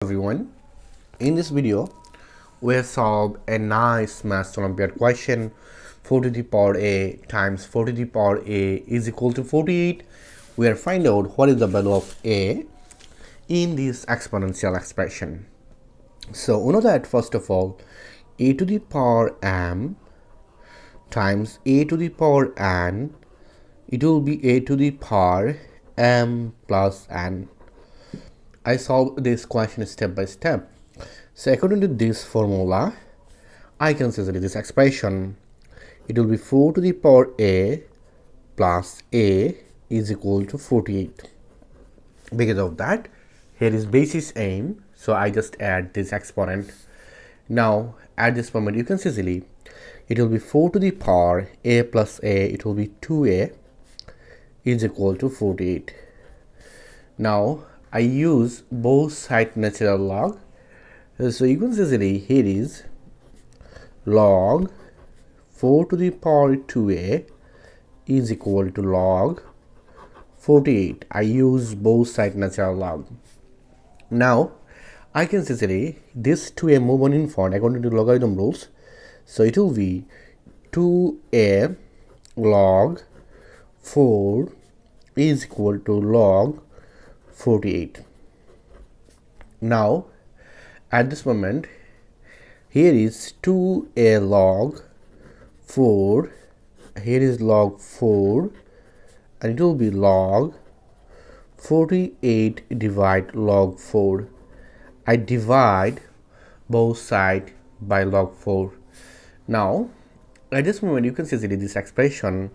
Everyone, in this video we have solved a nice maths Olympiad question. 4 to the power a times 4 to the power a is equal to 48. We are find out what is the value of a in this exponential expression. So we know that first of all a to the power m times a to the power n, it will be a to the power m plus n. I solve this question step by step. So according to this formula, I can say that this expression, it will be 4 to the power a plus a is equal to 48. Because of that, here is basis m, so I just add this exponent. Now at this moment you can see easily, it will be 4 to the power a plus a, it will be 2a is equal to 48. Now I use both side natural log, so you can see easily here is log 4 to the power 2a is equal to log 48. I use both side natural log. Now I can see easily this 2a move on in front according to logarithm rules, so it will be 2a log 4 is equal to log 48. Now at this moment here is 2a log 4, here is log 4, and it will be log 48 divide log 4. I divide both sides by log 4. Now at this moment you can see this expression,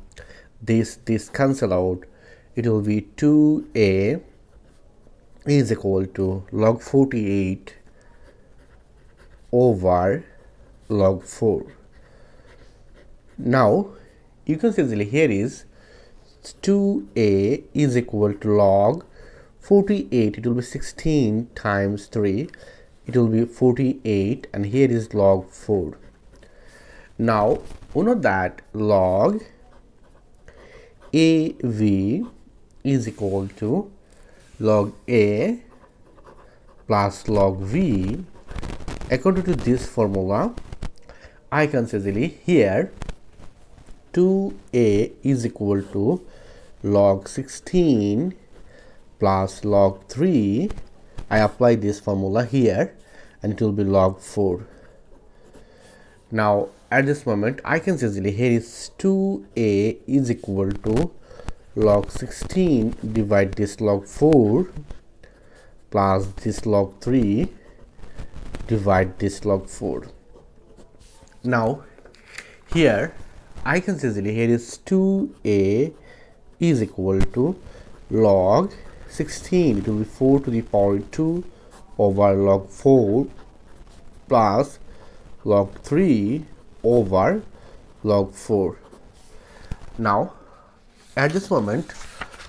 this cancel out, it will be 2a is equal to log 48 over log 4. Now you can see easily here is 2a is equal to log 48, it will be 16 times 3, it will be 48, and here is log 4. Now we know that log AV is equal to log a plus log v. According to this formula, I can say easily here 2a is equal to log 16 plus log 3. I apply this formula here and it will be log 4. Now at this moment I can say easily here is 2a is equal to log 16 divide this log 4 plus this log 3 divide this log 4. Now here I can say easily here is 2a is equal to log 16, it will be 4 to the power 2 over log 4 plus log 3 over log 4. Now at this moment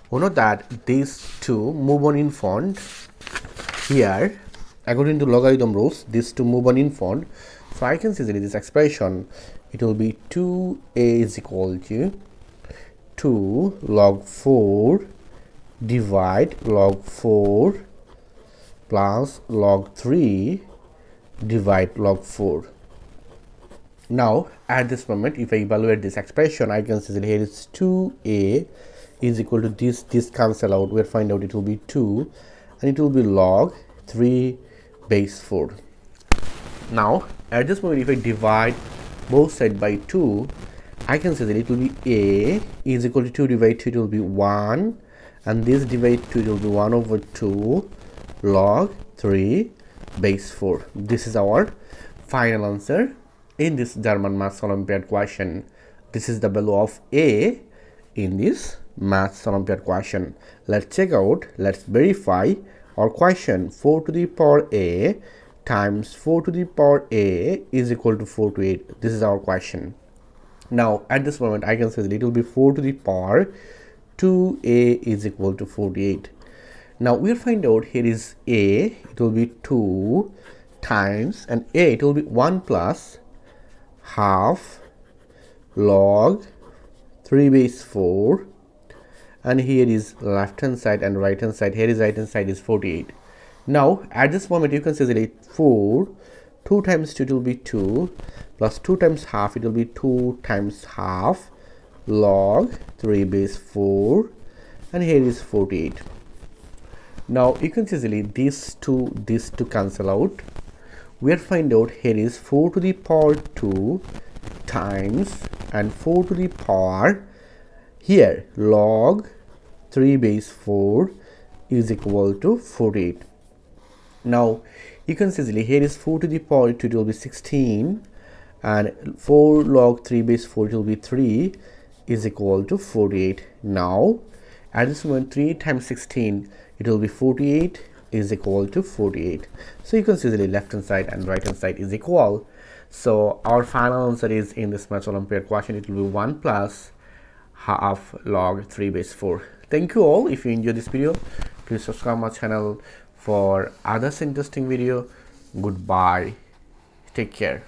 we know that these two move on in front. Here according to logarithm rules these two move on in front, so I can see this expression, it will be 2a is equal to 2 log 4 divide log 4 plus log 3 divide log 4. Now at this moment if I evaluate this expression, I can see that here is 2a is equal to this cancel out, we'll find out it will be 2 and it will be log 3 base 4. Now at this moment if I divide both sides by 2, I can say that it will be a is equal to 2 divided 2, it will be 1, and this divided 2 it will be 1 over 2 log 3 base 4. This is our final answer in this German Maths Olympiad question. This is the value of a in this Maths Olympiad question. Let's check out, let's verify our question. 4 to the power a times 4 to the power a is equal to 4 to 8. This is our question. Now at this moment I can say that it will be 4 to the power 2a is equal to 48. Now we'll find out here is a, it will be 2 times, and a it will be 1 plus half log 3 base 4, and here is left hand side and right hand side. Here is right hand side is 48. Now at this moment you can see easily 4, 2 times 2 it will be 2, plus 2 times half it will be 2 times half log 3 base 4, and here is 48. Now you can see easily these two cancel out. We are find out here is 4 to the power 2 times and 4 to the power here log 3 base 4 is equal to 48. Now you can see easily here is 4 to the power 2 it will be 16, and 4 log 3 base 4 it will be 3 is equal to 48. Now at this moment 3 times 16 it will be 48 is equal to 48. So you can see easily left hand side and right hand side is equal. So our final answer is in this much Olympiad question. It will be 1 plus half log 3 base 4. Thank you all. If you enjoyed this video, please subscribe my channel for others interesting video. Goodbye. Take care.